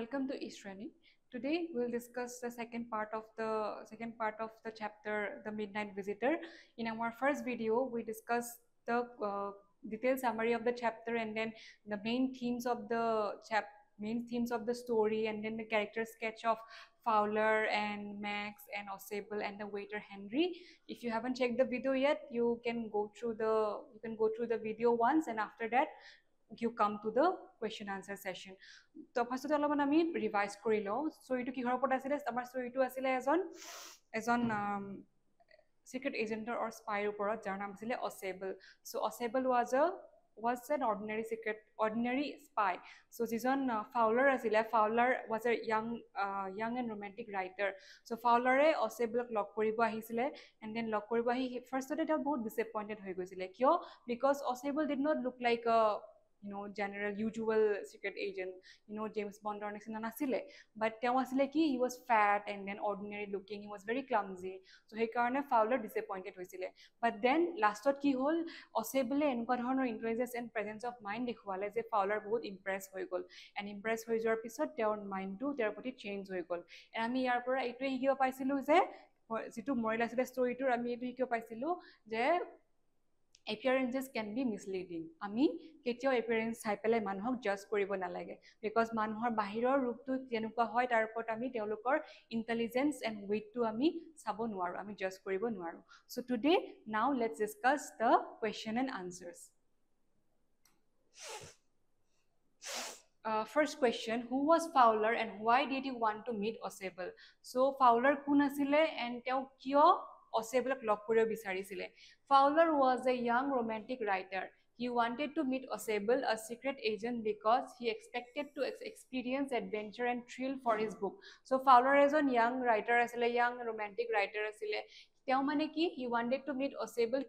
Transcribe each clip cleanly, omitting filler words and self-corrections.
welcome to Ishrani. Today we'll discuss the second part of the chapter, The Midnight Visitor. In our first video, we discussed the detailed summary of the chapter and then the main themes of the story, and then the character sketch of Fowler and Max and Osable and the waiter Henry. If you haven't checked the video yet, you can go through the video once, and after that you come to the question answer session. তো ফাৰ্ষ্টতে অলপমান আমি revise কৰি লওঁ। ষ্টৰিটো কিহৰ ওপৰত আছিলে? আমাৰ ষ্টৰিটো আছিলে এজন চিক্ৰেট এজেণ্টৰ অৰ স্পাইৰ ওপৰত, যাৰ নাম আছিলে অচেবল। চ' অচেবল was an ordinary spy. So যিজন ফাউলাৰ আছিলে, ফাউলাৰ was a young and romantic writer. So ফাউলাৰে অচেবলক লগ কৰিব আহিছিলে, and then লগ কৰিব আহি ফাৰ্ষ্টতে তেওঁ বহুত ডিসএপইণ্টেড হৈ গৈছিলে। কিয়? Because Osable did not look like a general usual secret agent, James Bondৰ নিচিনা নাছিলে, but তেওঁ আছিলে কি, he was fat and then ordinary looking, he was very clumsy. So সেইকাৰণে ফাউলাৰ ডিসএপইণ্টেড হৈছিলে। but then লাষ্টত কি হ'ল, অচেবলে এনেকুৱা ধৰণৰ intelligence and presence of mind দেখুৱালে যে ফাউলাৰ বহুত ইমপ্ৰেছ হৈ গ'ল, এণ্ড ইমপ্ৰেছ হৈ যোৱাৰ পিছত তেওঁৰ মাইণ্ডটো তেওঁৰ প্ৰতি চেঞ্জ হৈ গ'ল। এণ্ড আমি ইয়াৰ পৰা এইটোৱে শিকিব পাইছিলোঁ যে, যিটো মৰেল আছিলে ষ্টৰিটোৰ, আমি এইটো শিকিব পাইছিলোঁ যে appearances can be misleading. আমি কেতিয়াও appearance চাই পেলাই মানুহক জাজ কৰিব নালাগে, বিকজ মানুহৰ বাহিৰৰ ৰূপটো যেনেকুৱা হয় তাৰ ওপৰত আমি তেওঁলোকৰ ইণ্টেলিজেন্স এণ্ড ৱেইটটো আমি চাব নোৱাৰোঁ, আমি জাজ কৰিব নোৱাৰোঁ। So today, now let's discuss the question and answers. First question, who was Fowler and why did he want to meet Osable? So Fowler কোন আছিলে and তেওঁ কিয় অচেবলক লগ কৰিব বিচাৰিছিলে? Fowler was a young romantic writer. He wanted to meet Osable, a secret agent, because he expected to experience adventure and thrill for his book. So Fowler এজন young writer আছিলে, young romantic writer আছিলে। তেওঁ মানে কি, he wanted to meet Osable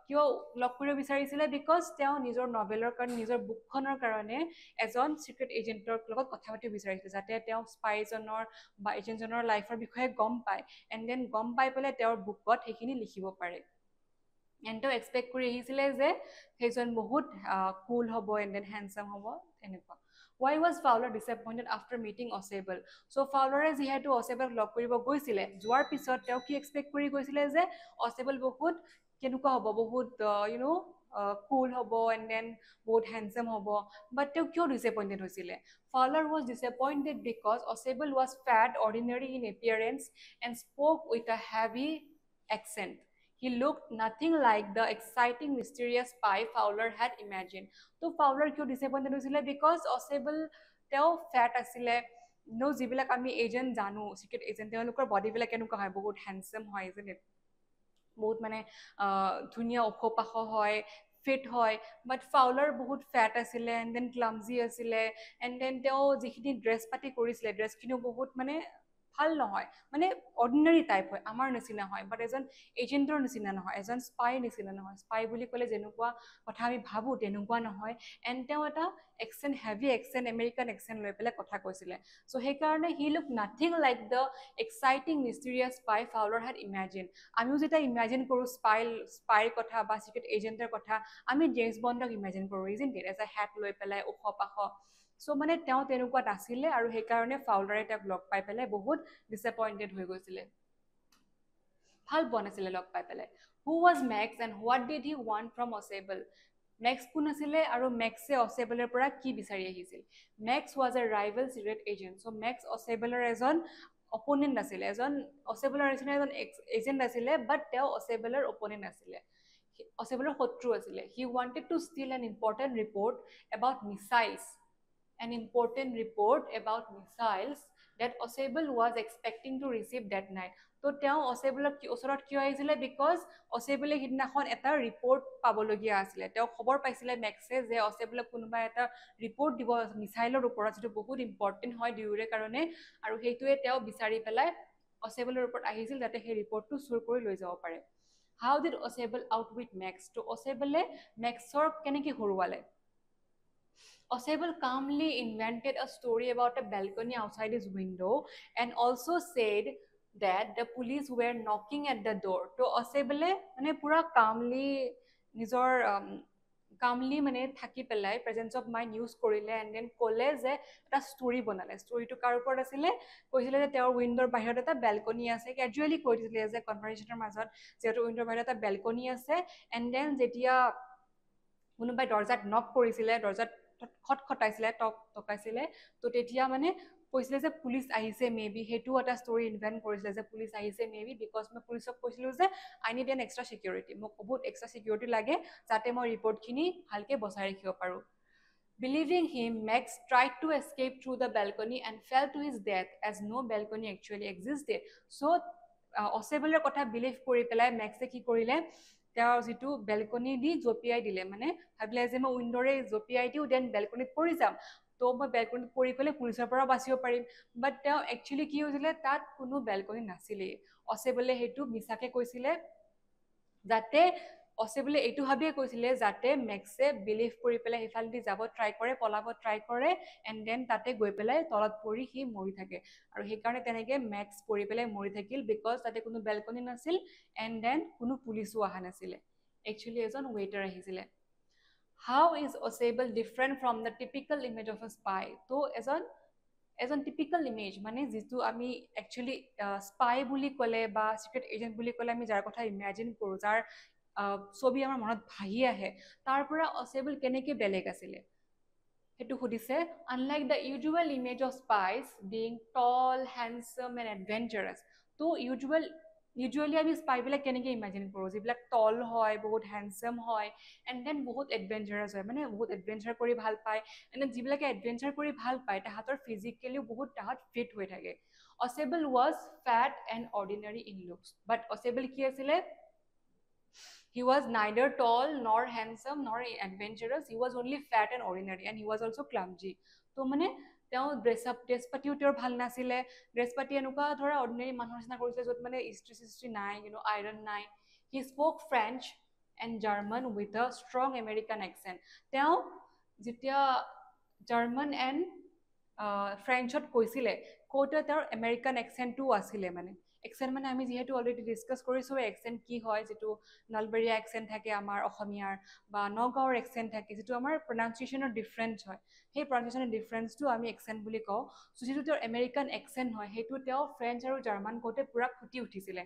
কিয় লগ কৰিব বিচাৰিছিলে? Because তেওঁ নিজৰ নভেলৰ কাৰণে, নিজৰ বুকখনৰ কাৰণে এজন চিক্ৰেট এজেণ্টৰ লগত কথা পাতিব বিচাৰিছিলে, যাতে তেওঁ স্পাইজনৰ বা এজেণ্টজনৰ লাইফৰ বিষয়ে গম পায়, এণ্ড দেন গম পাই পেলাই তেওঁৰ বুকত সেইখিনি লিখিব পাৰে। এণ্ড তেওঁ এক্সপেক্ট কৰি আহিছিলে যে সেইজন বহুত কুল হ'ব এণ্ড দেন হেণ্ডচাম হ'ব, এনেকুৱা। Why was Fowler disappointed after meeting Osable? So Fowler যিহেতু অচেবলক লগ কৰিব গৈছিলে, যোৱাৰ পিছত তেওঁ কি এক্সপেক্ট কৰি গৈছিলে যে অচেবল বহুত কেনেকুৱা হ'ব, বহুত কুল হ'ব এণ্ড দেন বহুত হেণ্ডচাম হ'ব, বাট তেওঁ কিয় ডিসএপইণ্টেড হৈছিলে? Fowler was disappointed because Osable was fat, ordinary in appearance, and spoke with a heavy accent. He looked nothing like the exciting, mysterious spy Fowler had imagined. So Fowler কিয় ডিসএপইণ্টেড হৈছিলে? Because অচেবল তেওঁ fat আছিলে। যিবিলাক আমি agent জানো, secret agent, তেওঁলোকৰ বডিবিলাক কেনেকুৱা হয়, বহুত হেণ্ডচাম হয়, যেনে বহুত মানে ধুনীয়া ওখ পাখ হয়, ফিট হয়, বাট ফাউলাৰ বহুত ফেট আছিলে এণ্ড দেন ক্লামজি আছিলে, এণ্ড দেন তেওঁ যিখিনি ড্ৰেছ পাতি কৰিছিলে, ড্ৰেছখিনিও বহুত মানে ভাল নহয়, মানে অৰ্ডিনাৰী টাইপ হয়, আমাৰ নিচিনা হয়, বাট এজন এজেণ্টৰ নিচিনা নহয়, এজন স্পাইৰ নিচিনা নহয়। স্পাই বুলি ক'লে যেনেকুৱা কথা আমি ভাবোঁ তেনেকুৱা নহয়, এণ্ড তেওঁ এটা এক্সেণ্ট, হেভি এক্সেণ্ট, আমেৰিকান এক্সেণ্ট লৈ পেলাই কথা কৈছিলে। চ' সেইকাৰণে he look nothing like the exciting mysterious spy Fowler had imagine. আমিও যেতিয়া ইমেজিন কৰোঁ স্পাইৰ কথা বা চিক্ৰেট এজেণ্টৰ কথা, আমি জেমছ বণ্ডক ইমেজিন কৰোঁ, ইজন্ট ইট, এজ এ হেট লৈ পেলাই ওখ পাখ। চ' মানে তেওঁ তেনেকুৱা নাছিলে, আৰু সেইকাৰণে ফাউলাৰে তেওঁক লগ পাই পেলাই বহুত ডিসএপইণ্টেড হৈ গৈছিলে, ভাল পোৱা নাছিলে লগ পাই পেলাই। Who was Max and what did he want from Osable? Max কোন আছিলে আৰু মেক্সে অচেবলৰ পৰা কি বিচাৰি আহিছিল? Max was a rival secret agent. So Max অচেবলৰ এজন অপোনেণ্ট আছিলে, অচেবলৰ নিচিনা এজন এজেণ্ট আছিলে, বাট তেওঁ অচেবলৰ অপোনেণ্ট আছিলে, অচেবলৰ শত্ৰু আছিলে। He wanted to steal an important report about missiles that Osable was expecting to receive that night. তো তেওঁ অচেবলৰ ওচৰত কিয় আহিছিলে? বিকজ অচেবলে সিদিনাখন এটা ৰিপৰ্ট পাবলগীয়া আছিলে। তেওঁ খবৰ পাইছিলে মেক্সে যে অচেবলক কোনোবা এটা ৰিপৰ্ট দিব মিছাইলৰ ওপৰত, যিটো বহুত ইম্পৰ্টেণ্ট হয় দুয়োৰে কাৰণে, আৰু সেইটোৱে তেওঁ বিচাৰি পেলাই অচেবলৰ ওপৰত আহিছিল, যাতে সেই ৰিপৰ্টটো চুৰ কৰি লৈ যাব পাৰে। How did Osable outwit Max? তো অচেবলে মেক্সৰ কেনেকৈ হৰুৱালে? Osable calmly invented a story about a balcony outside his window and also said that the police were knocking at the door. So Osable মানে পুৰা calmly নিজৰ কামলি মানে থাকি পেলাই presence of mind use কৰিলে and then ক'লে যে এটা ষ্টৰি বনালে ষ্টৰিটো কাৰ ওপৰত আছিলে কৈছিলে যে তেওঁৰ উইণ্ডৰ বাহিৰত এটা বেলকনি আছে কেজুৱেলি কৈ দিছিলে যে কনভাৰচেশ্যনৰ মাজত যিহেতু উইণ্ডৰ বাহিৰত এটা বেলকনি আছে এণ্ড দেন যেতিয়া কোনোবাই দৰ্জাত নক কৰিছিলে দৰ্জাত খটখটাইছিলে টকাইছিলে তো তেতিয়া মানে কৈছিলে যে পুলিচ আহিছে মে বি সেইটোও এটা ষ্টৰি ইনভেণ্ট কৰিছিলে যে পুলিচ আহিছে মে বি বিকজ মই পুলিচক কৈছিলোঁ যে আই নিড এন এক্সট্ৰা চিকিউৰিটি মোক বহুত এক্সট্ৰা চিকিউৰিটি লাগে যাতে মই ৰিপৰ্টখিনি ভালকৈ বচাই ৰাখিব পাৰোঁ Believing him, Max tried to escape through the balcony and fell to his death as no balcony actually existed. So, অচেবলৰ কথা বিলিভ কৰি পেলাই মেক্সে কি কৰিলে তেওঁৰ যিটো বেলকনি দি জঁপিয়াই দিলে মানে ভাবিলে যে মই উইণ্ডৰে জঁপিয়াই দিওঁ দেন বেলকনিত পৰি যাম তো মই বেলকনিত পৰি গ'লে পুলিচৰ পৰা বাচিব পাৰিম বাট তেওঁ একচুৱেলি কি হৈছিলে তাত কোনো বেলকনি নাছিলেই অচেবলে সেইটো মিছাকে কৈছিলে যাতে অচেবলে এইটো ভাবিয়ে কৈছিলে যাতে মেক্সে বিলিভ কৰি পেলাই সেইফালেদি যাব ট্ৰাই কৰে পলাব ট্ৰাই কৰে এণ্ড দেন তাতে গৈ পেলাই তলত পৰি সি মৰি থাকে আৰু সেইকাৰণে তেনেকৈ মেক্স পৰি পেলাই মৰি থাকিল বিকজ তাতে কোনো বেলকনি নাছিল এণ্ড দেন কোনো পুলিচো অহা নাছিলে একচুৱেলি এজন ৱেইটাৰ আহিছিলে how is Osable different from the typical image of a spy তো এজন টিপিকেল ইমেজ মানে যিটো আমি একচুৱেলি স্পাই বুলি ক'লে বা চিক্ৰেট এজেণ্ট বুলি ক'লে আমি যাৰ কথা ইমেজিন কৰোঁ যাৰ ছবি আমাৰ মনত ভাহি আহে তাৰ পৰা অচেবল কেনেকৈ বেলেগ আছিলে সেইটো সুধিছে unlike the usual image of spies being tall handsome and adventurous তো ইউজুৱেলি আমি স্পাইবিলাক কেনেকৈ ইমেজিন কৰোঁ যিবিলাক টল হয় বহুত হেণ্ডছম হয় এণ্ড দেন বহুত এডভেঞ্চাৰাছ হয় মানে বহুত এডভেঞ্চাৰ কৰি ভাল পায় এণ্ড দেন যিবিলাকে এডভেঞ্চাৰ কৰি ভাল পায় তাহাঁতৰ ফিজিকেলিও বহুত তাহাঁত ফিট হৈ থাকে Osable was fat and ordinary in looks but Osable কি আছিলে He was neither tall nor handsome nor adventurous. He was only fat and ordinary and he was also clumsy. তো মানে তেওঁ ড্ৰেছ পাতিও তেওঁৰ ভাল নাছিলে ড্ৰেছ পাতি এনেকুৱা ধৰা অৰ্ডিনেৰী মানুহৰ নিচিনা কৰিছিলে য'ত মানে ইষ্ট্ৰি চিষ্ট্ৰি নাই আইৰণ নাই he spoke French and German with a strong American accent তেওঁ যেতিয়া জাৰ্মান এণ্ড ফ্ৰেঞ্চত কৈছিলে কওঁতে তেওঁৰ আমেৰিকান একচেণ্টটোও আছিলে মানে একচেণ্ট মানে আমি যিহেতু অলৰেডি ডিছকাছ কৰিছোঁ একচেণ্ট কি হয় যিটো নলবৰীয়া একচেণ্ট থাকে আমাৰ অসমীয়াৰ বা নগাঁৱৰ একচেণ্ট থাকে যিটো আমাৰ প্ৰনাউন্সিয়েশ্যনৰ ডিফাৰেঞ্চ হয় সেই প্ৰনাউন্সিয়েশ্যনৰ ডিফাৰেঞ্চটো আমি একচেণ্ট বুলি কওঁ চ' যিটো তেওঁৰ আমেৰিকান একচেণ্ট হয় সেইটো তেওঁ ফ্ৰেঞ্চ আৰু জাৰ্মান কওঁতে পূৰা ফুটি উঠিছিলে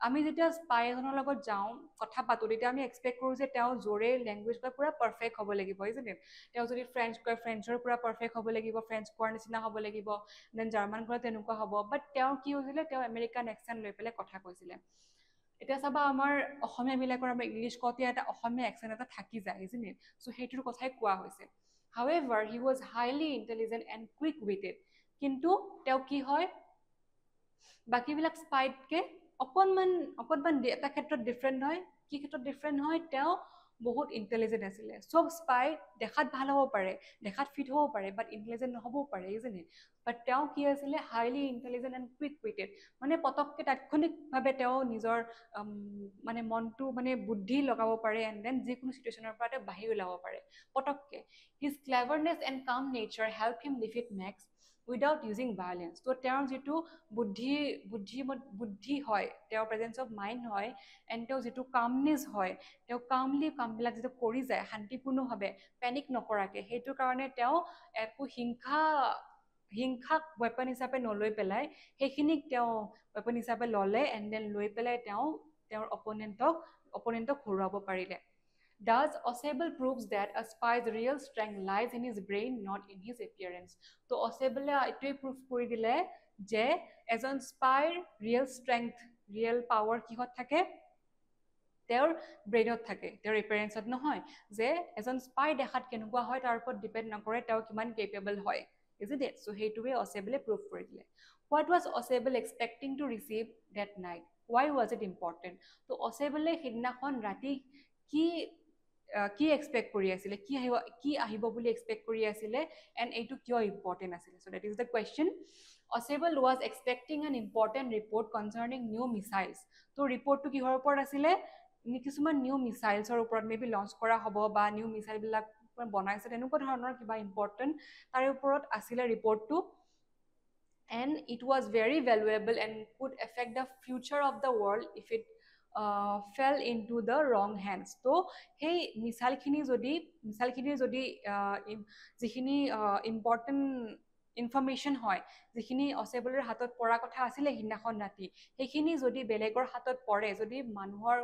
আমি যেতিয়া স্পাই এজনৰ লগত যাওঁ কথা পাতোঁ তেতিয়া আমি এক্সপেক্ট কৰোঁ যে তেওঁ জোৰে লেংগুৱেজ কয় পূৰা পাৰফেক্ট হ'ব লাগিব ইজনে তেওঁ যদি ফ্ৰেঞ্চ কয় ফ্ৰেঞ্চৰ পূৰা পাৰফেক্ট হ'ব লাগিব ফ্ৰেঞ্চ কোৱাৰ নিচিনা হ'ব লাগিব দেন জাৰ্মান ক'লে তেনেকুৱা হ'ব বাট তেওঁ কি হৈছিলে তেওঁ আমেৰিকান একচেণ্ট লৈ পেলাই কথা কৈছিলে এতিয়া চাবা আমাৰ অসমীয়াবিলাকৰ আমাৰ ইংলিছ কওঁতে এটা অসমীয়া একচেণ্ট এটা থাকি যায় ইজনে চ' সেইটোৰ কথাই কোৱা হৈছে however he was highly intelligent and quick witted কিন্তু তেওঁ কি হয় বাকীবিলাক স্পাইতকৈ অকণমান এটা ক্ষেত্ৰত ডিফাৰেণ্ট হয় কি ক্ষেত্ৰত ডিফাৰেণ্ট হয় তেওঁ বহুত ইণ্টেলিজেণ্ট আছিলে চব স্পাই দেখাত ভাল হ'ব পাৰে দেখাত ফিট হ'ব পাৰে বাট ইণ্টেলিজেণ্ট নহ'বও পাৰে ইজনে বাট তেওঁ কি আছিলে highly intelligent and quick Wittet মানে পটককৈ তাৎক্ষণিকভাৱে তেওঁ নিজৰ মানে মনটো মানে বুদ্ধি লগাব পাৰে এণ্ড দেন যিকোনো চিটুৱেশ্যনৰ পৰা তেওঁ বাহিৰ ওলাব পাৰে পটককৈ his cleverness and calm nature help him defeat makes without using violence তো তেওঁৰ যিটো বুদ্ধি হয় তেওঁৰ প্ৰেজেঞ্চ অফ মাইণ্ড হয় এণ্ড তেওঁ যিটো কামনেছ হয় তেওঁ কামলি কামবিলাক যিটো কৰি যায় শান্তিপূৰ্ণভাৱে পেনিক নকৰাকৈ সেইটোৰ কাৰণে তেওঁ একো হিংসাক ৱেপন হিচাপে নলৈ পেলাই সেইখিনিক তেওঁ ৱেপন হিচাপে ল'লে এণ্ড দেন লৈ পেলাই তেওঁ তেওঁৰ অপনেণ্টক হৰুৱাব পাৰিলে Thus, Ausable proves that a spy's real strength lies in his brain, not in his appearance. তো অচেবলে এইটোৱে প্ৰুভ কৰি দিলে যে এজন স্পাইৰ ৰিয়েল ষ্ট্ৰেংথ ৰিয়েল পাৱাৰ কিহত থাকে তেওঁৰ ব্ৰেইনত থাকে তেওঁৰ এপিয়াৰেঞ্চত নহয় যে এজন স্পাই দেখাত কেনেকুৱা হয় তাৰ ওপৰত ডিপেণ্ড নকৰে তেওঁ কিমান কেপেবল হয় ইজ ইট চ' সেইটোৱে অচেবলে প্ৰুভ কৰি দিলে what was Osable expecting to receive that night why was it important তো অচেবলে সেইদিনাখন ৰাতি কি এক্সপেক্ট কৰি আছিলে কি আহিব বুলি এক্সপেক্ট কৰি আছিলে এণ্ড এইটো কিয় ইম্পৰ্টেণ্ট আছিলে so' that is the question Osable was expecting an important report concerning new missiles তো ৰিপৰ্টটো কিহৰ ওপৰত আছিলে কিছুমান নিউ মিছাইলছৰ ওপৰত মে বি লঞ্চ কৰা হ'ব বা নিউ মিছাইলবিলাক বনাইছে তেনেকুৱা ধৰণৰ কিবা ইম্পৰ্টেণ্ট তাৰে ওপৰত আছিলে ৰিপৰ্টটো and it was very valuable and could affect the future of the world if it fell into the wrong hands. তো সেই মিছালখিনিৰ যদি যিখিনি ইম্পৰ্টেণ্ট ইনফৰ্মেশ্যন হয়, যিখিনি অচেবলৰ হাতত পৰা কথা আছিলে সিদিনাখন ৰাতি, সেইখিনি যদি বেলেগৰ হাতত পৰে, যদি মানুহৰ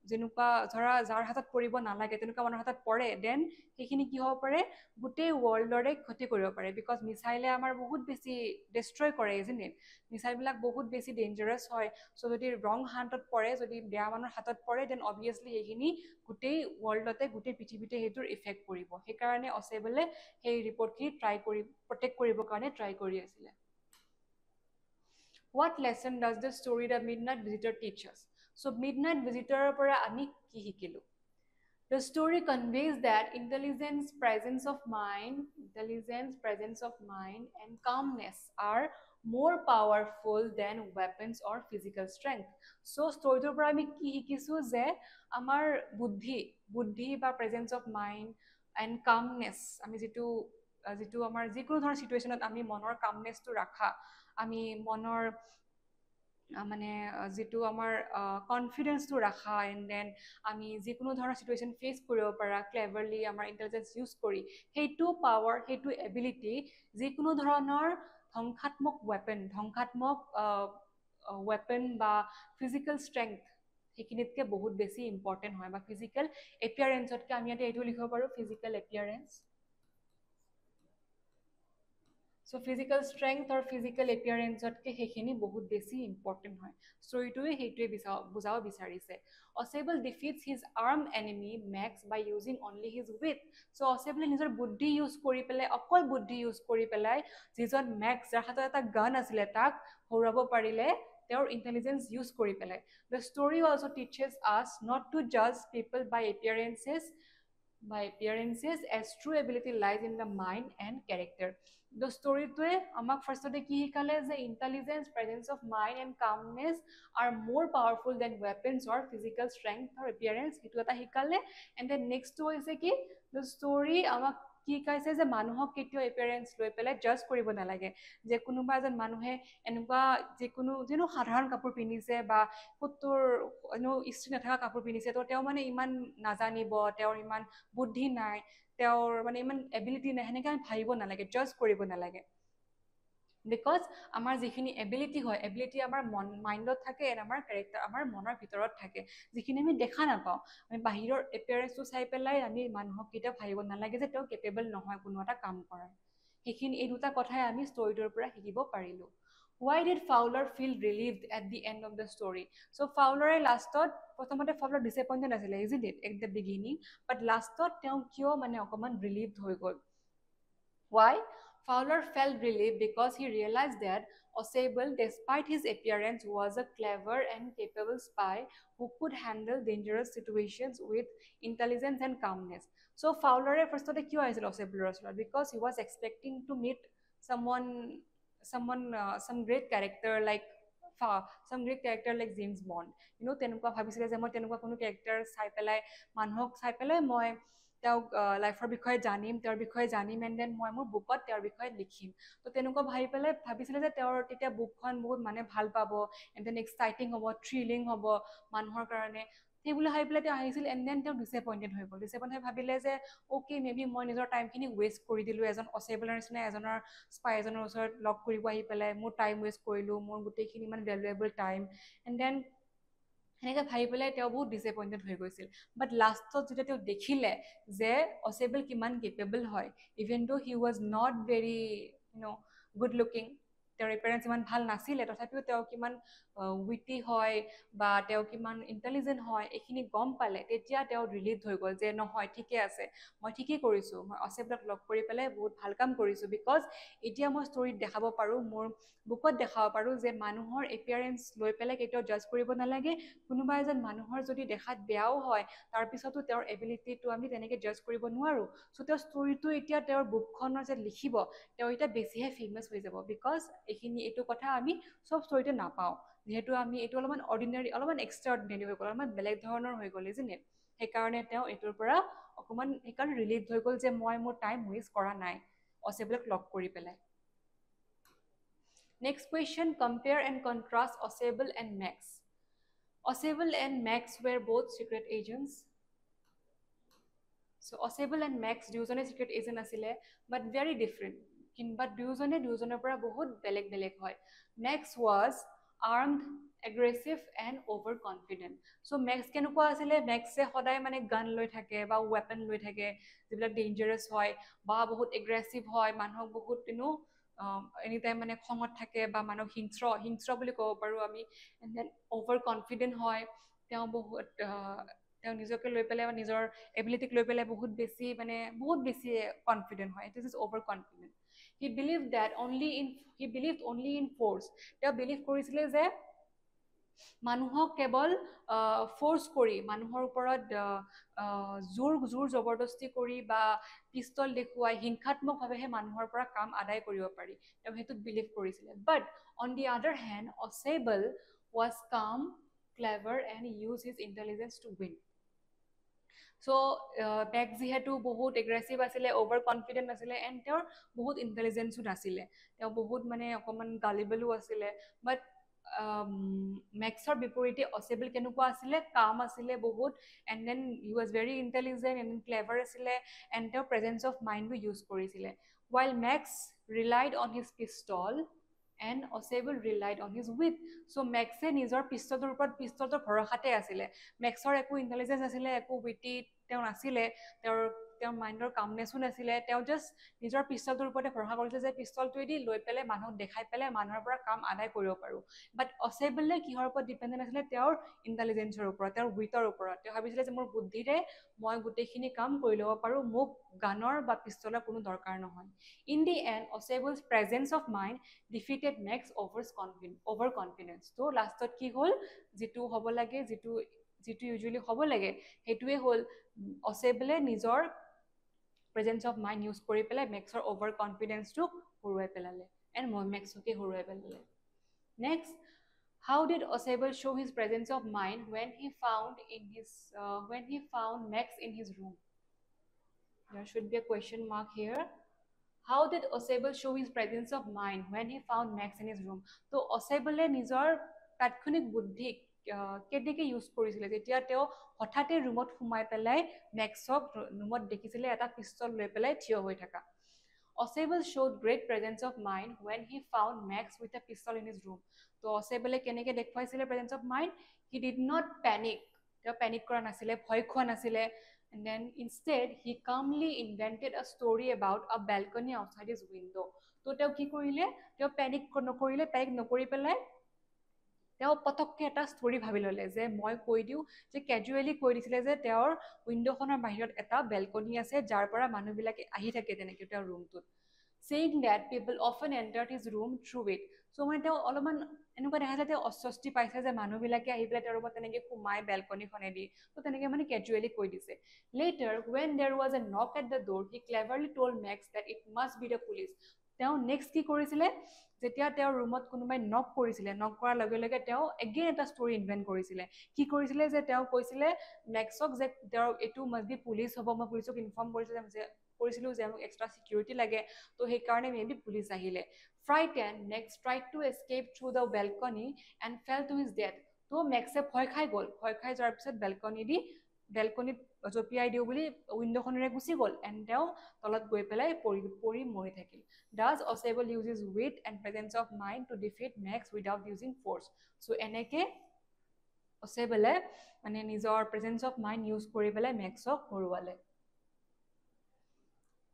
যেনেকুৱা ধৰা যাৰ হাতত পৰিব নালাগে তেনেকুৱা মানুহৰ হাতত পৰে, দেন সেইখিনি কি হ'ব পাৰে, গোটেই ৱৰ্ল্ডৰে ক্ষতি কৰিব পাৰে। বিকজ মিছাইলে আমাৰ বহুত বেছি ডিষ্ট্ৰয় কৰে, ইজন্ট ইট? মিছাইলবিলাক বহুত বেছি ডেঞ্জাৰাছ হয়। চ' যদি ৰং হাতত পৰে, যদি বেয়া মানুহৰ হাতত পৰে, দেন অবভিয়াছলি সেইখিনি গোটেই ৱৰ্ল্ডতে, গোটেই পৃথিৱীতে সেইটোৰ ইফেক্ট পৰিব। সেইকাৰণে অচেবলে সেই ৰিপৰ্টখিনি প্ৰটেক্ট কৰিবৰ কাৰণে ট্ৰাই কৰি আছিলে। What lesson does the story The Midnight Visitor teach us? So Midnight Visitor পৰা আমি কি শিকিলো? The story conveys that intelligence, presence of mind, and calmness are more powerful than weapons or physical strength. So storyটোৰ পৰা আমি কি শিকিছো যে আমাৰ বুদ্ধি বা presence of mind and calmness, আমি যিটো আমাৰ যিকোনো ধৰণৰ চিটুৱেশ্যনত আমি মনৰ কামনেছটো ৰাখা, আমি মনৰ মানে যিটো আমাৰ কনফিডেন্সটো ৰাখা, এণ্ড দেন আমি যিকোনো ধৰণৰ চিটুৱেশ্যন ফেচ কৰিব পাৰা ক্লেভাৰলি আমাৰ ইণ্টেলিজেঞ্চ ইউজ কৰি, সেইটো পাৱাৰ, সেইটো এবিলিটি যিকোনো ধৰণৰ ধ্বংসাত্মক ৱেপন বা ফিজিকেল ষ্ট্ৰেংথ সেইখিনিতকৈ বহুত বেছি ইম্পৰ্টেণ্ট হয়, বা ফিজিকেল এপিয়াৰেঞ্চতকৈ। আমি ইয়াতে এইটো লিখিব পাৰোঁ, physical appearance. So physical strength or physical appearance otke hekhini bahut beshi important hoy. Storytoe heitue bujao bicharise. Osable defeats his armed enemy Max by using only his wit. So Osable nijor buddhi use kori pelai, okol buddhi use kori pelai jijon Max jar hatot eta gun asile tak horabo parile, their intelligence use kori pelai. The story also teaches us not to judge people by appearances, as true ability lies in the mind and character. The storyটোৱে আমাক ফাৰ্ষ্টতে কি শিকালে যে intelligence, presence of mind and calmness are more powerful than weapons or physical strength or appearance, সেইটো এটা শিকালে। And then নেক্সটটো হৈছে কি, দ্য ষ্টৰী আমাক কি শিকাইছে যে মানুহক কেতিয়াও এপিয়াৰেঞ্চ লৈ পেলাই জাজ কৰিব নালাগে। যে কোনোবা এজন মানুহে এনেকুৱা যিকোনো সাধাৰণ কাপোৰ পিন্ধিছে বা ক'তোৰ ইস্ত্ৰি নথকা কাপোৰ পিন্ধিছে, তো তেওঁ মানে ইমান নাজানিব, তেওঁৰ ইমান বুদ্ধি নাই, তেওঁৰ মানে ইমান এবিলিটি নাই, সেনেকৈ আমি ভাবিব নালাগে, জাজ কৰিব নালাগে। বিকজ আমাৰ যিখিনি এবিলিটি হয়, এবিলিটি আমাৰ মাইণ্ডত থাকে, এণ্ড আমাৰ কেৰেক্টাৰ আমাৰ মনৰ ভিতৰত থাকে, যিখিনি আমি দেখা নাপাওঁ। আমি বাহিৰৰ এপিয়াৰেঞ্চটো চাই পেলাই আমি মানুহক কেতিয়াও ভাবিব নালাগে যে তেওঁ কেপেবল নহয় কোনো এটা কাম কৰাৰ। সেইখিনি এই দুটা কথাই আমি ষ্টৰিটোৰ পৰা শিকিব পাৰিলোঁ। Why did Fowler feel relieved at the end of the story? So Fowler লাষ্টত প্ৰথমতে Fowler disappointed আছিলে, isn't it, at the beginning, but লাষ্টত তেওঁ কিয় মানে অকমান relieved হৈ গ'ল? Why? Fowler felt relieved because he realized that Osable, despite his appearance, was a clever and capable spy who could handle dangerous situations with intelligence and calmness. So Fowler first of all Osable, because he was expecting to meet some great character like James Bond. You know, tenukwa bhabisile je moi tenukwa kono character sai pelai manhok sai pelai moi তেওঁক লাইফৰ বিষয়ে জানিম, তেওঁৰ বিষয়ে জানিম, and then মই মোৰ বুকত তেওঁৰ বিষয়ে লিখিম। তো তেনেকুৱা ভাবিছিলে যে তেওঁৰ তেতিয়া বুকখন বহুত মানে ভাল পাব, এণ্ড দেন এক্সাইটিং হ'ব, থ্ৰিলিং হ'ব মানুহৰ কাৰণে। সেইবুলি ভাবি পেলাই তেওঁ আহিছিল, এণ্ড দেন তেওঁ ডিসএপইণ্টেড হৈ গ'ল। ডিসএপইণ্ট হৈ ভাবিলে যে অ'কে, মে বি মই নিজৰ টাইমখিনি ৱেষ্ট কৰি দিলোঁ, এজন অচেবলৰ নিচিনা এজনৰ স্পাই এজনৰ ওচৰত লগ কৰিব আহি পেলাই মোৰ টাইম ৱেষ্ট কৰিলোঁ, মোৰ গোটেইখিনি ইমান ভেলুৱেবল টাইম, এণ্ড দেন সেনেকৈ ভাবি পেলাই তেওঁ বহুত ডিসএপইণ্টেড হৈ গৈছিল। বাট লাষ্টত যেতিয়া তেওঁ দেখিলে যে অচেবল কিমান কেপেবল হয়, even though he was not very good looking, তেওঁৰ এপিয়াৰেঞ্চ ইমান ভাল নাছিলে, তথাপিও তেওঁ কিমান উইটি হয় বা তেওঁ কিমান ইণ্টেলিজেণ্ট হয় এইখিনি গম পালে, তেতিয়া তেওঁ ৰিলিভ হৈ গ'ল যে নহয়, ঠিকে আছে, মই ঠিকেই কৰিছোঁ, মই অচেবলক লগ কৰি পেলাই বহুত ভাল কাম কৰিছোঁ। বিকজ এতিয়া মই ষ্টৰিত দেখাব পাৰোঁ, মোৰ বুকত দেখাব পাৰোঁ যে মানুহৰ এপিয়াৰেঞ্চ লৈ পেলাই কেতিয়াও জাজ কৰিব নালাগে। কোনোবা এজন মানুহৰ যদি দেখাত বেয়াও হয়, তাৰপিছতো তেওঁৰ এবিলিটিটো আমি তেনেকৈ জাজ কৰিব নোৱাৰোঁ। চ' তেওঁৰ ষ্টৰিটো এতিয়া তেওঁৰ বুকখনৰ যে লিখিব, তেওঁ এতিয়া বেছিহে ফেমাছ হৈ যাব। বিকজ এইটো কথা আমি চব ষ্টৰিতে নাপাওঁ, যিহেতু আমি এইটো অলপমান অৰ্ডিনাৰী, অলপমান এক্সট্ৰা অৰ্ডিনাৰী হৈ গ'ল, অলপমান বেলেগ ধৰণৰ হৈ গ'ল, ইজন্ট ইট? সেইকাৰণে তেওঁ এইটোৰ পৰা অকণমান সেইকাৰণে ৰিলিভ হৈ গ'ল যে মই মোৰ টাইম ৱেষ্ট কৰা নাই অচেবলক লগ কৰি পেলাই। Next question, compare and contrast Osable and Max. Osable and Max were both secret agents. So Osable and Max দুজনে secret agent আছিলে, but very different. But দুজনৰ পৰা বহুত বেলেগ বেলেগ হয়. Max was armed, aggressive and overconfident. So Max কেনেকুৱা আছিলে? Maxে সদায় মানে গান লৈ থাকে বা weapon লৈ থাকে, যিবিলাক dangerous হয় বা বহুত aggressive হয়, মানুহক বহুত anytime মানে খঙত থাকে বা মানুহক হিংস্ৰ বুলি ক'ব পাৰো আমি, and then overconfident হয়, তেওঁ বহুত তেওঁ নিজকে লৈ পেলাই নিজৰ এবিলিটিক লৈ পেলাই বহুত বেছি কনফিডেন্ট হয়. This is over confident. He believed only in force. তেওঁ বিলিভ কৰিছিলে যে মানুহক কেৱল ফ'ৰ্চ কৰি, মানুহৰ ওপৰত জোৰ জবৰদস্তি কৰি বা পিষ্টল দেখুৱাই হিংসাত্মকভাৱেহে মানুহৰ পৰা কাম আদায় কৰিব পাৰি, তেওঁ সেইটোত বিলিভ কৰিছিলে. বাট অন দি আদাৰ hand Osable was calm, clever and used his intelligence to win. So Max যিহেতু বহুত এগ্ৰেছিভ আছিলে, অভাৰ কনফিডেন্ট আছিলে, এণ্ড তেওঁৰ বহুত ইণ্টেলিজেন্সো নাছিলে, তেওঁ বহুত মানে অকণমান গালিবলো আছিলে. বাট মেক্সৰ বিপৰীতে Osable কেনেকুৱা আছিলে? কাম আছিলে বহুত, and then he was very intelligent and clever আছিলে, এণ্ড তেওঁ প্ৰেজেঞ্চ অফ মাইণ্ডো ইউজ কৰিছিলে. while Max relied on his pistol and Osable relied on his wit. So Maxে নিজৰ পিস্তলটোৰ ভৰসাতে আছিলে. মেক্সৰ একো ইণ্টেলিজেন্স নাছিলে, একো উইটি তেওঁ নাছিলে, তেওঁৰ মাইণ্ডৰ কামনেছো নাছিলে, তেওঁ জাষ্ট নিজৰ পিস্তলটোৰ ওপৰতে ভৰসা কৰিছিলে যে পিস্তলটোৱেদি লৈ পেলাই মানুহক দেখাই পেলাই মানুহৰ পৰা কাম আদায় কৰিব পাৰোঁ. বাট Osable কিহৰ ওপৰত ডিপেণ্ডেণ্ট আছিলে? তেওঁৰ ইণ্টেলিজেন্সৰ ওপৰত, তেওঁৰ উইটৰ ওপৰত. তেওঁ ভাবিছিলে যে মোৰ বুদ্ধিৰে মই গোটেইখিনি কাম কৰি ল'ব পাৰোঁ, মোক গানৰ বা পিস্তলৰ কোনো দৰকাৰ নহয়. In the end Osable's presence of mind defeated Max over confidence. তো লাষ্টত কি হ'ল? যিটো হ'ব লাগে, যিটো ইউজুৱেলি হ'ব লাগে, সেইটোৱে হ'ল Osable নিজৰ প্ৰেজেঞ্চ অফ মাইণ্ড ইউজ কৰি পেলাই মেক্সৰ অভাৰ কনফিডেন্সটোক হৰুৱাই পেলালে, এণ্ড মেক্সকে হৰুৱাই পেলালে. Next, how did Osable show his presence of mind when he found Max in his room? There should be a question mark here. How did Osable show his presence of mind when he found Max in his room? তো Osable নিজৰ তাৎক্ষণিক বুদ্ধিক কেনেকৈ use কৰিছিলে যেতিয়া তেওঁ হঠাতে ৰুমত সোমাই পেলাই মেক্সক ৰুমত দেখিছিলে এটা পিস্তল লৈ পেলাই থিয় হৈ থকা. Osable showed great presence of mind when he found Max with a pistol in his room. তো Osable কেনেকৈ দেখুৱাইছিলে presence of mind? He did not panic. তেওঁ পেনিক কৰা নাছিলে, ভয় খোৱা নাছিলে. And then instead he calmly invented a story about a balcony outside his window. তো তেওঁ কি কৰিলে? তেওঁ পেনিক নকৰি পেলাই তেওঁ পটককে এটা ষ্টৰি ভাবি ল'লে যে মই কৈ দিওঁ, যে কেজুৱেলি কৈ দিছিলে যে তেওঁৰ উইণ্ডখনৰ বাহিৰত এটা বেলকনি আছে যাৰ পৰা মানুহবিলাকে আহি থাকে তেনেকৈ তেওঁৰ ৰুমটোত. saying that people often entered his room through it. So মানে তেওঁ অলপমান এনেকুৱা দেখাইছে তেওঁ অস্বস্তি পাইছে যে মানুহবিলাকে আহি পেলাই তেওঁৰ ৰুমত তেনেকৈ সোমাই বেলকনিখনেদি, তো তেনেকৈ মানে কেজুৱেলি কৈ দিছে. Later, when there was a knock at the door, he cleverly told Max that it must be the police. তেওঁ নেক্সট কি কৰিছিলে? যেতিয়া তেওঁৰ ৰুমত কোনোবাই নক কৰিছিলে, নক কৰাৰ লগে লগে তেওঁ এগেইন এটা ষ্টৰি ইনভেণ্ট কৰিছিলে. কি কৰিছিলে? যে তেওঁ কৈছিলে মেক্সক যে তেওঁৰ এইটো মাষ্ট বি পুলিচ হ'ব, মই পুলিচক ইনফৰ্ম কৰিছিলোঁ যে মোক এক্সট্ৰা ছিকিউৰিটি লাগে, তো সেইকাৰণে মে বি পুলিচ আহিলে. Frightened, Max tried to escape through the balcony and fell to his death. তো মেক্সে ভয় খাই গ'ল, ভয় খাই যোৱাৰ পিছত বেলকনিত জঁপিয়াই দিওঁ বুলি উইণ্ডখনেৰে গুচি গ'ল, এণ্ড তেওঁ তলত গৈ পেলাই পৰি মৰি থাকিল. Thus Osable uses wit and presence of mind to defeat Max without using force. So এনেকে Osable মানে নিজৰ presence of mind ইউজ কৰি পেলাই মেক্সক হৰুৱালে.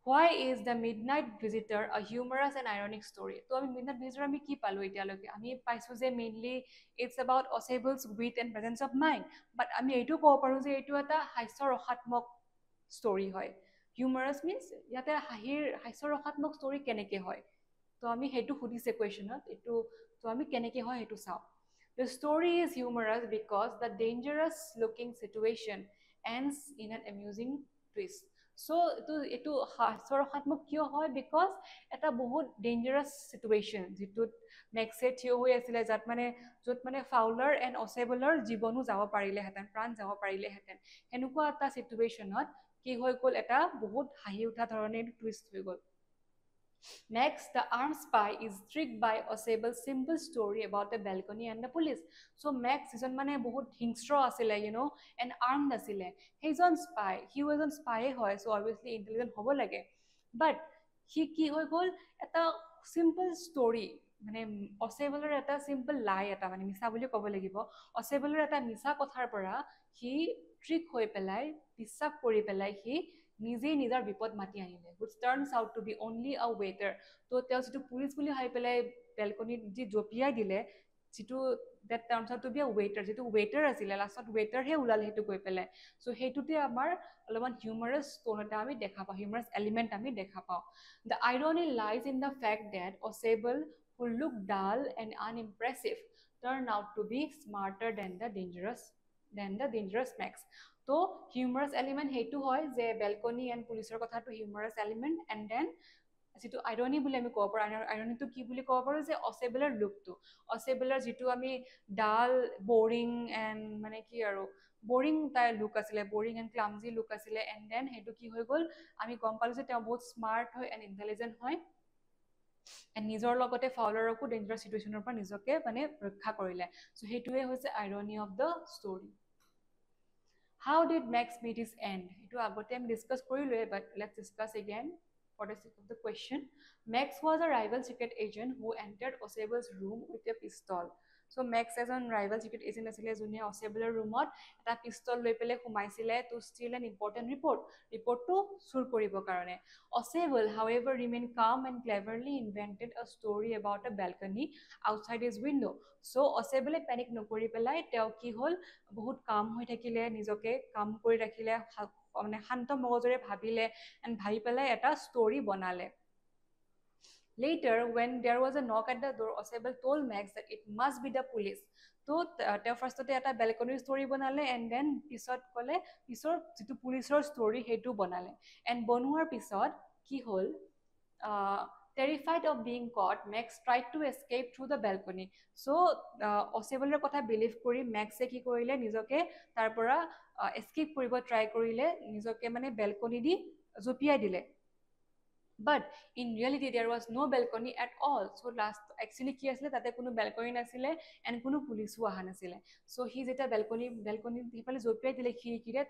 Why is The Midnight Visitor a humorous and ironic story? তো আমি Midnight Visitor আমি কি পালো এতিয়ালৈকে? আমি পাইছোঁ যে mainly it's about Osable's wit and presence of mind. বাট আমি এইটো ক'ব পাৰোঁ যে এইটো এটা হাস্যৰসাত্মক ষ্টৰি হয়. হিউমাৰাছ মিনছ ইয়াতে হাস্যৰসাত্মক ষ্টৰি কেনেকৈ হয়? তো আমি সেইটো সুধিছে কুৱেশ্যনত, এইটো তো আমি কেনেকৈ হয় সেইটো চাওঁ. The story is humorous because the dangerous looking situation ends in an amusing twist. So এইটো হাস্যৰসাত্মক কিয় হয়? বিকজ এটা বহুত ডেঞ্জাৰাছ চিটুৱেশ্যন যিটোত মেক্সে থিয় হৈ আছিলে, য'ত মানে ফাউলাৰ এণ্ড Osableৰ জীৱনো যাব পাৰিলেহেঁতেন, প্ৰাণ যাব পাৰিলেহেঁতেন. সেনেকুৱা এটা চিটুৱেশ্যনত কি হৈ গ'ল? এটা বহুত হাঁহি উঠা ধৰণে টুইষ্ট হৈ গ'ল. Next, the armed spy is tricked by Osable's simple story about the balcony and the police. So Max is mane bahut hingstra asile, and armed asile. He's on spy. He was on spy hoy, so obviously intelligent hobo lage. But he ki hoy gol eta simple story. মানে অসেবলৰ এটা simple লাই এটা মানে মিছা বুলি ক'ব লাগিব অসেবলৰ এটা মিছা কথাৰ পৰা সি ট্ৰিক হৈ পেলাই বিশ্বাস কৰি পেলাই সি নিজেই নিজৰ বিপদ মাতি আনিলে which turns out to be only a waiter তো তেওঁ যিটো পুলিচ বুলি ভাবি পেলাই বেলকনিত যি জপিয়াই দিলে যিটো that turns out to be a waiter যিটো waiter আছিলে লাষ্টত waiter হে ওলালে সেইটো গৈ পেলাই সো সেইটোতে আমাৰ অলপমান হিউমাৰাছ টোন এটা আমি দেখা পাওঁ হিউমাৰাছ এলিমেণ্ট আমি দেখা পাওঁ the irony lies in the fact that Osable who looked dull and unimpressive turned out to be smarter than the dangerous Max তো হিউমাৰাছ এলিমেণ্ট সেইটো হয় যে বেলকনি এণ্ড পুলিচৰ কথাটো হিউমাৰাছ এলিমেণ্ট এণ্ড দেন যিটো আইৰনি বুলি আমি ক'ব পাৰোঁ আইৰনিটো কি বুলি ক'ব পাৰোঁ যে অসেবলৰ লুকটো অসেবলৰ যিটো আমি ডাল বৰিং এণ্ড মানে কি আৰু বৰিং তাইৰ লুক আছিলে বৰিং এণ্ড ক্লামজি লুক আছিলে এণ্ড দেন সেইটো কি হৈ গ'ল আমি গম পালোঁ যে তেওঁ বহুত স্মাৰ্ট হয় এণ্ড ইণ্টেলিজেণ্ট হয় এণ্ড নিজৰ লগতে ফাউলাৰকো ডেঞ্জাৰাছ চিটুৱেশ্যনৰ পৰা নিজকে মানে ৰক্ষা কৰিলে চ' সেইটোৱে হৈছে irony of the story How did Max meet his end? Itu agote আমি discuss কৰিলোৱে but let's discuss again for the sake of the question. Max was a rival secret agent who entered Osable's room with a pistol. So Max এজন rival secret agent আছিলে যোনে Osableৰ ৰুমত এটা পিস্তল লৈ পেলাই সোমাইছিলে to steal an important ৰিপৰ্টটো চুৰ কৰিবৰ কাৰণে Osable however remained calm and cleverly invented a story about a balcony outside his window. So Osable panic নকৰি পেলাই তেওঁ কি হ'ল বহুত কাম হৈ থাকিলে নিজকে কাম কৰি ৰাখিলে মানে শান্ত মগজৰে ভাবিলে এণ্ড ভাবি পেলাই এটা ষ্টৰি বনালে Later, when there was a knock at the door, Osable told Max that it must be the police. তো তেওঁ ফাৰ্ষ্টতে এটা বেলকনিৰ ষ্টৰি বনালে এণ্ড দেন পিছত ক'লে পিছৰ যিটো পুলিচৰ ষ্টৰি সেইটো বনালে এণ্ড বনোৱাৰ পিছত কি হ'ল terrified of being caught, Max tried to escape through the balcony. So, Osableৰ কথা বিলিভ কৰি মেক্সে কি কৰিলে নিজকে তাৰ পৰা এস্কেপ কৰিব ট্ৰাই কৰিলে নিজকে মানে বেলকনি দি জপিয়াই দিলে But in reality, there was no balcony at all. So last actually কি আছিলে তাতে কোনো balcony নাছিলে and কোনো পুলিচো অহা নাছিলে so সি যেতিয়া balcony সিফালে জপিয়াই দিলে খিৰিকীৰে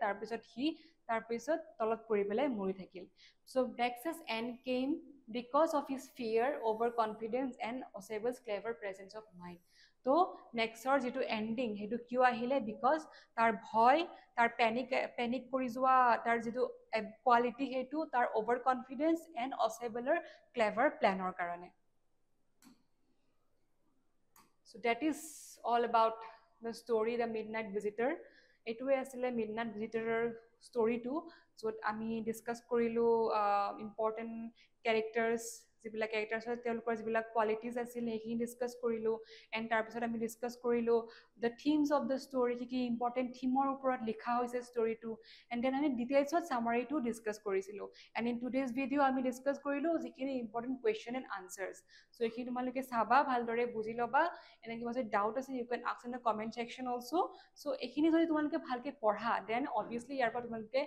তাৰপিছত তলত পৰি পেলাই মৰি থাকিল so Max's end came because of his fear overconfidence and Osable's clever presence of mind তো নেক্সৰ যিটো এণ্ডিং সেইটো কিয় আহিলে বিকজ তাৰ ভয় তাৰ পেনিক কৰি যোৱা তাৰ যিটো কোৱালিটি সেইটো তাৰ অভাৰ কনফিডেন্স এণ্ড অসেবলৰ ক্লেভাৰ প্লেনৰ কাৰণে so that is all about the story the midnight visitor এইটোৱে আছিলে midnight visitor ষ্টৰিটো য'ত আমি ডিছকাছ কৰিলোঁ ইম্পৰ্টেণ্ট কেৰেক্টাৰ্ছ যিবিলাক কেৰেক্টাৰ্ছৰ তেওঁলোকৰ যিবিলাক কোৱালিটিজ আছিল সেইখিনি ডিছকাছ কৰিলোঁ এণ্ড তাৰপিছত আমি ডিছকাছ কৰিলোঁ দ্য থিমছ অফ দ্য ষ্টৰি কি ইম্পৰ্টেণ্ট থিমৰ ওপৰত লিখা হৈছে ষ্টৰিটো এণ্ড দেন আমি ডিটেইলছত চামাৰিটো ডিছকাছ কৰিছিলোঁ এণ্ড ইন টুডেজ ভিডিঅ' আমি ডিছকাছ কৰিলোঁ যিখিনি ইম্পৰ্টেণ্ট কুৱেশ্যন এণ্ড আনচাৰ্ছ চ' এইখিনি তোমালোকে চাবা ভালদৰে বুজি ল'বা এনে কিবা যদি ডাউট আছে you can ask in the comment section also' so' এইখিনি যদি তোমালোকে ভালকৈ পঢ়া দেন অবভিয়াছলি ইয়াৰ পৰা তোমালোকে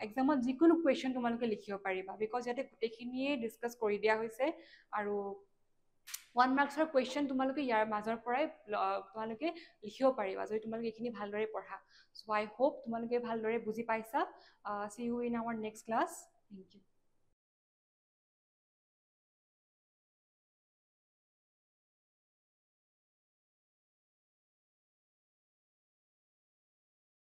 এক্সামত যিকোনো কুৱেশ্যন তোমালোকে লিখিব পাৰিবা বিকজ ইয়াতে গোটেইখিনিয়ে ডিছকাছ কৰি দিয়া হৈছে আৰু 1 মাৰ্কছৰ কুৱেশ্যন তোমালোকে ইয়াৰ মাজৰ পৰাই তোমালোকে লিখিব পাৰিবা যদি তোমালোকে এইখিনি ভালদৰে পঢ়া চ' আই হোপ তোমালোকে ভালদৰে বুজি পাইছা see you in our next class thank U